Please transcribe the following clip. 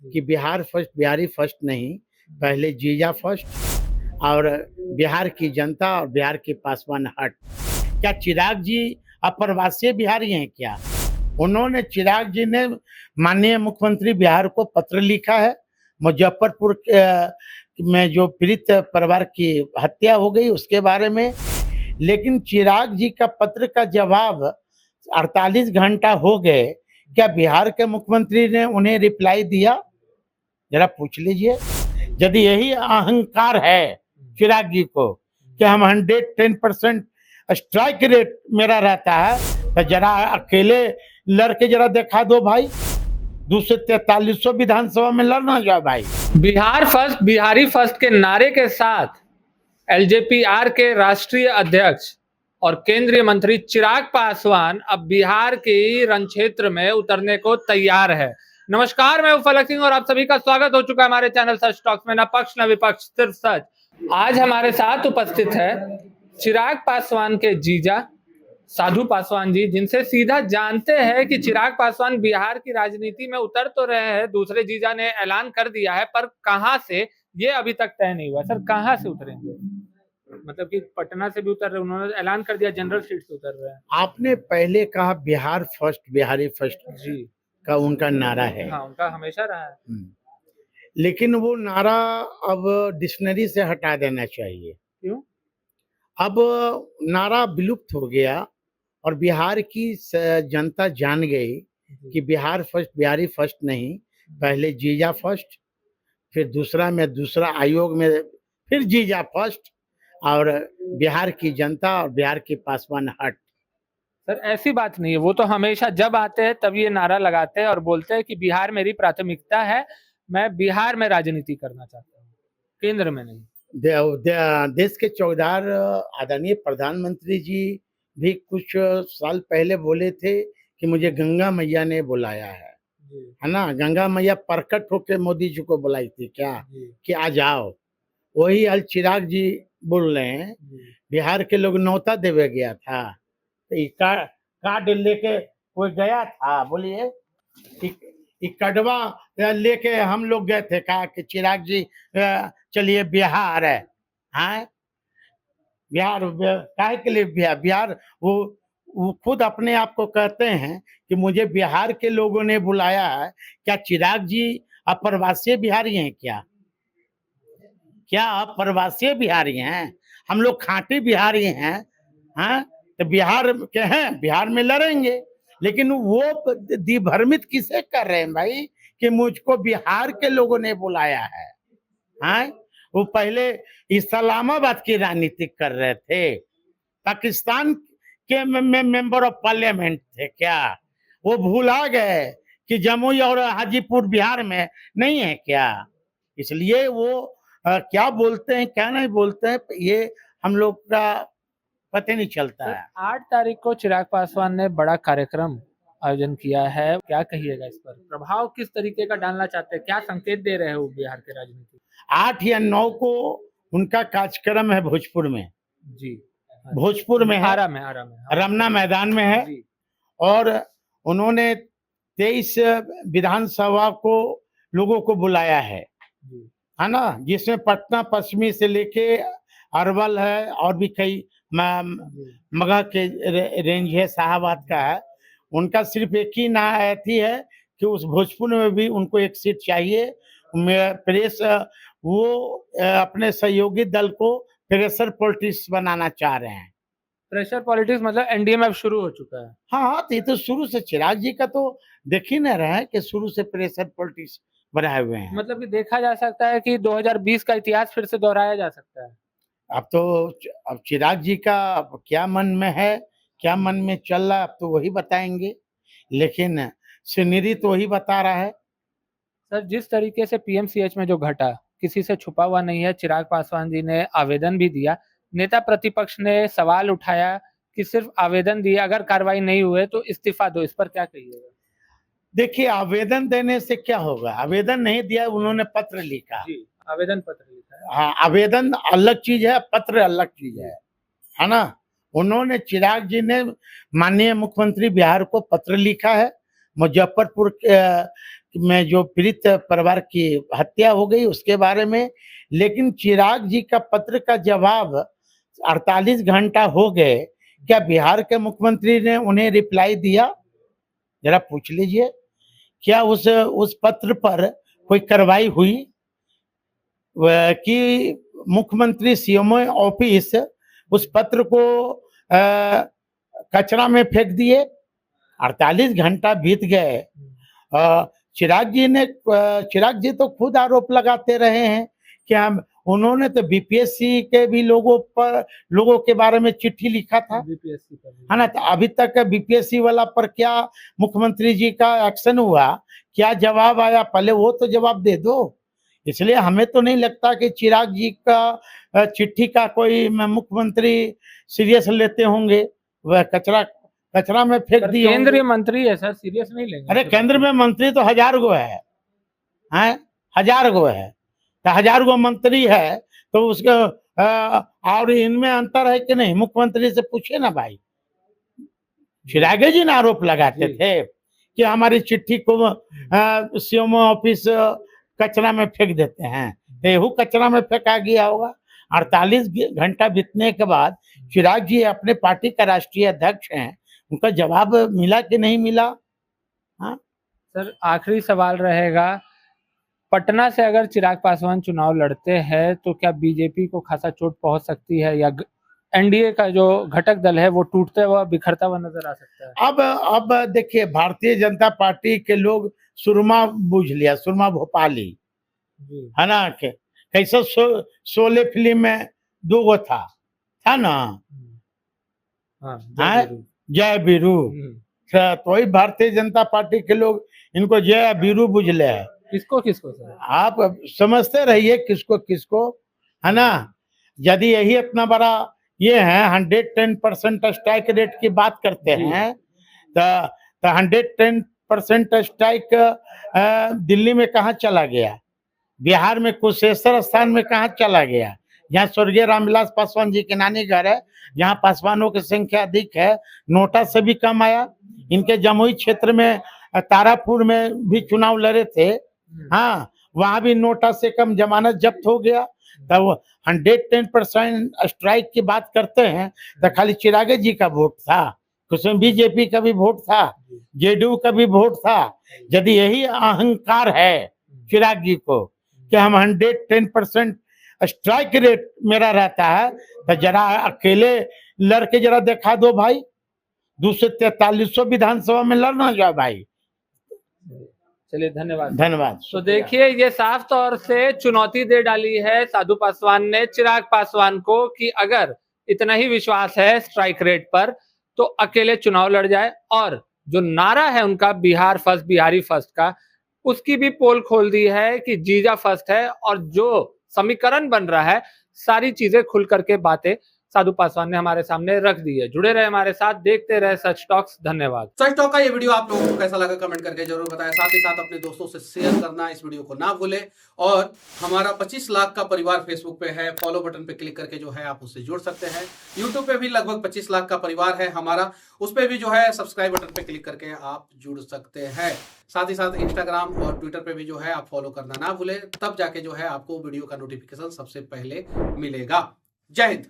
कि Bihar first, Bihari first नहीं, पहले जीजा फर्स्ट और बिहार की जनता और बिहार के पासवान हट। क्या चिराग जी अप्रवासी बिहारी हैं क्या? उन्होंने, चिराग जी ने माननीय मुख्यमंत्री बिहार को पत्र लिखा है। मुजफ्फरपुर में जो पीड़ित परिवार की हत्या हो गई उसके बारे में, लेकिन चिराग जी का पत्र का जवाब 48 घंटा हो गए, क्या बिहार के मुख्यमंत्री ने उन्हें रिप्लाई दिया? जरा पूछ लीजिए। यदि यही अहंकार है चिराग जी को कि हम 110% स्ट्राइक रेट मेरा रहता है, तो जरा अकेले लड़के जरा दिखा दो भाई। 243 विधानसभा में लड़ना जाओ भाई। बिहार फर्स्ट, बिहारी फर्स्ट के नारे के साथ एलजेपी-आर के राष्ट्रीय अध्यक्ष और केंद्रीय मंत्री चिराग पासवान अब बिहार की रण क्षेत्र में उतरने को तैयार है। नमस्कार, मैं फलक सिंह और आप सभी का स्वागत हो चुका है हमारे चैनल सच टॉक्स में। न पक्ष न विपक्ष, सिर्फ सच। आज हमारे साथ उपस्थित है चिराग पासवान के जीजा साधु पासवान जी, जिनसे सीधा जानते हैं कि चिराग पासवान बिहार की राजनीति में उतर तो रहे हैं, दूसरे जीजा ने ऐलान कर दिया है, पर कहां से ये अभी तक तय नहीं हुआ। सर, कहां से उतरेंगे? मतलब कि पटना से भी उतर रहे, उन्होंने ऐलान कर दिया जनरल सीट से उतर रहे हैं। आपने पहले कहा बिहार फर्स्ट, बिहारी फर्स्ट जी का उनका नारा है। हाँ, उनका हमेशा रहा है। लेकिन वो नारा अब डिक्शनरी से हटा देना चाहिए। क्यों? अब नारा विलुप्त हो गया और बिहार की जनता जान गई कि बिहार फर्स्ट, बिहारी फर्स्ट नहीं, पहले जीजा फर्स्ट, फिर दूसरा में दूसरा आयोग में फिर जीजा फर्स्ट और बिहार की जनता और बिहार के पासवान हट। सर, ऐसी बात नहीं है। वो तो हमेशा जब आते हैं तब ये नारा लगाते हैं और बोलते हैं कि बिहार मेरी प्राथमिकता है, मैं बिहार में राजनीति करना चाहता हूँ, केंद्र में नहीं। देश के चौकीदार आदरणीय प्रधानमंत्री जी भी कुछ साल पहले बोले थे कि मुझे गंगा मैया ने बुलाया है ना? गंगा मैया प्रकट होकर मोदी जी को बुलाई थी क्या कि आ जाओ? वही आज चिराग जी बोल रहे हैं, बिहार के लोग न्योता देवे गया था, कार्ड लेके कोई गया था, बोलिए कड़वा लेके हम लोग गए थे, कहा कि चिराग जी चलिए बिहार है। हाँ, बिहार काहे के लिए? बिहार वो खुद अपने आप को कहते हैं कि मुझे बिहार के लोगों ने बुलाया है। क्या चिराग जी अप्रवासी बिहारी हैं क्या? क्या अप्रवासी बिहारी हैं? हम लोग खांटी बिहारी हैं। हाँ, तो बिहार के हैं, बिहार में लड़ेंगे। लेकिन वो दिभ्रमित किसे कर रहे हैं भाई कि मुझको बिहार के लोगों ने बुलाया है? हाँ, वो पहले इस्लामाबाद की राजनीति कर रहे थे, पाकिस्तान के मेंबर ऑफ पार्लियामेंट थे क्या? वो भूला गए कि जमुई और हाजीपुर बिहार में नहीं है क्या? इसलिए वो क्या बोलते हैं क्या नहीं बोलते हैं, ये हम लोग का पता नहीं चलता है। 8 तारीख को चिराग पासवान ने बड़ा कार्यक्रम आयोजन किया है, क्या कहिएगा इस पर? प्रभाव किस तरीके का डालना चाहते हैं, क्या संकेत दे रहे हो बिहार के राजनीति? 8 या 9 को उनका कार्यक्रम है भोजपुर में। जी, भोजपुर में है, आरा में रमना मैदान में है जी। और उन्होंने 23 विधानसभा को लोगों को बुलाया है ना? जिसमें पटना पश्चिमी से लेके अरवल है और भी कई मगह के रेंज है, शाहाबाद का है। उनका सिर्फ एक ही नाथी है कि उस भोजपुर में भी उनको एक सीट चाहिए। प्रेस वो अपने सहयोगी दल को प्रेशर पॉलिटिक्स बनाना चाह रहे हैं। प्रेशर पॉलिटिक्स मतलब एनडीए में अब शुरू हो चुका है। हाँ, तो ये तो शुरू से चिराग जी का तो देख ही न रहे हैं कि शुरू से प्रेशर पॉलिटिक्स बनाए हुए हैं। मतलब कि देखा जा सकता है कि 2020 का इतिहास फिर से दोहराया जा सकता है। अब चिराग जी का क्या मन में है, क्या मन में चल रहा है, अब तो वही बताएंगे, लेकिन सुनिधि तो वही बता रहा है। सर, जिस तरीके से पीएमसीएच में जो घटा किसी से छुपा हुआ नहीं है। चिराग पासवान जी ने आवेदन भी दिया, नेता प्रतिपक्ष ने सवाल उठाया कि सिर्फ आवेदन दिया, अगर कार्रवाई नहीं हुए तो इस्तीफा दो। इस पर क्या कहिएगा? देखिए, आवेदन देने से क्या होगा? आवेदन नहीं दिया, उन्होंने पत्र लिखा। जी, आवेदन पत्र लिखा है। हाँ, आवेदन अलग चीज है, पत्र अलग चीज है ना? उन्होंने, चिराग जी ने माननीय मुख्यमंत्री बिहार को पत्र लिखा है। मुजफ्फरपुर में जो पीड़ित परिवार की हत्या हो गई उसके बारे में। लेकिन चिराग जी का पत्र का जवाब 48 घंटा हो गए, क्या बिहार के मुख्यमंत्री ने उन्हें रिप्लाई दिया? जरा पूछ लीजिए, क्या उस पत्र पर कोई कार्रवाई हुई कि मुख्यमंत्री सीएमओ ऑफिस उस पत्र को कचरा में फेंक दिए? 48 घंटा बीत गए। चिराग जी तो खुद आरोप लगाते रहे हैं कि हम उन्होंने तो बीपीएससी के भी लोगों के बारे में चिट्ठी लिखा था, बीपीएससी पर है ना। तो अभी तक बीपीएससी वाला पर क्या मुख्यमंत्री जी का एक्शन हुआ, क्या जवाब आया? पहले वो तो जवाब दे दो। इसलिए हमें तो नहीं लगता कि चिराग जी का चिट्ठी का कोई मुख्यमंत्री सीरियस लेते होंगे। वह कचरा में फेंक दिए। केंद्रीय मंत्री है सर, सीरियस नहीं लेंगे? अरे केंद्र में मंत्री तो 1000 गो है, 1000 गो है, तो 1000 गो मंत्री है, तो उसके और इनमें अंतर है कि नहीं? मुख्यमंत्री से पूछे ना भाई। चिराग जी ने आरोप लगाते थे कि हमारी चिट्ठी को सीएमओ ऑफिस कचरा में फेंक देते हैं, रेहू कचरा में फेंका गया होगा। 48 घंटा बीतने के बाद चिराग जी अपने पार्टी का राष्ट्रीय अध्यक्ष हैं, उनका जवाब मिला कि नहीं मिला? हाँ सर, आखिरी सवाल रहेगा, पटना से अगर चिराग पासवान चुनाव लड़ते हैं तो क्या बीजेपी को खासा चोट पहुंच सकती है, या एनडीए का जो घटक दल है वो टूटते हुआ बिखरता हुआ नजर आ सकता है? अब देखिए, भारतीय जनता पार्टी के लोग सुरमा बूझ लिया, सुरमा भोपाली, है ना। कैसे शोले फिल्म में 2 गो था ना, जय बीरू। तो वही भारतीय जनता पार्टी के लोग इनको जय बीरू बुझले है। किसको सर? आप समझते रहिए किसको, है ना। यदि यही इतना बड़ा ये है 110% स्ट्राइक रेट की बात करते हैं, तो 110% स्ट्राइक दिल्ली में कहाँ चला गया? बिहार में कुशेश्वर स्थान में कहाँ चला गया? जहाँ स्वर्गीय रामविलास पासवान जी के नानी घर है, जहाँ पासवानों की संख्या अधिक है, नोटा से भी कम आया। इनके जमुई क्षेत्र में तारापुर में भी चुनाव लड़े थे, हाँ, वहां भी नोटा से कम जमानत जब्त हो गया। तब 110% स्ट्राइक की बात करते हैं तो खाली चिराग जी का वोट था, उसमें बीजेपी का भी वोट था, जेडीयू का भी वोट था। यदि यही अहंकार है चिराग जी को कि हम 110% स्ट्राइक रेट मेरा रहता है, तो जरा अकेले लड़के जरा दिखा दो भाई, 243 विधानसभा में लड़ना जाओ भाई। चलिए, धन्यवाद। तो देखिए, ये साफ तौर से चुनौती दे डाली है साधु पासवान ने चिराग पासवान को कि अगर इतना ही विश्वास है स्ट्राइक रेट पर तो अकेले चुनाव लड़ जाए। और जो नारा है उनका बिहार फर्स्ट, बिहारी फर्स्ट का, उसकी भी पोल खोल दी है कि जीजा फर्स्ट है। और जो समीकरण बन रहा है, सारी चीजें खुल करके बातें साधु पासवान ने हमारे सामने रख दी है। जुड़े रहे हमारे साथ, देखते रहे सच टॉक्स। धन्यवाद। सच टॉक का ये वीडियो आप लोगों को कैसा लगा कमेंट करके जरूर बताएं। साथ ही साथ अपने दोस्तों से शेयर करना इस वीडियो को ना भूलें। और हमारा 25 लाख का परिवार फेसबुक पे है, फॉलो बटन पे क्लिक करके जो है आप उससे जुड़ सकते हैं। यूट्यूब पे भी लगभग 25 लाख का परिवार है हमारा, उस पर भी जो है सब्सक्राइब बटन पे क्लिक करके आप जुड़ सकते हैं। साथ ही साथ इंस्टाग्राम और ट्विटर पे भी जो है आप फॉलो करना ना भूलें, तब जाके जो है आपको वीडियो का नोटिफिकेशन सबसे पहले मिलेगा। जय हिंद।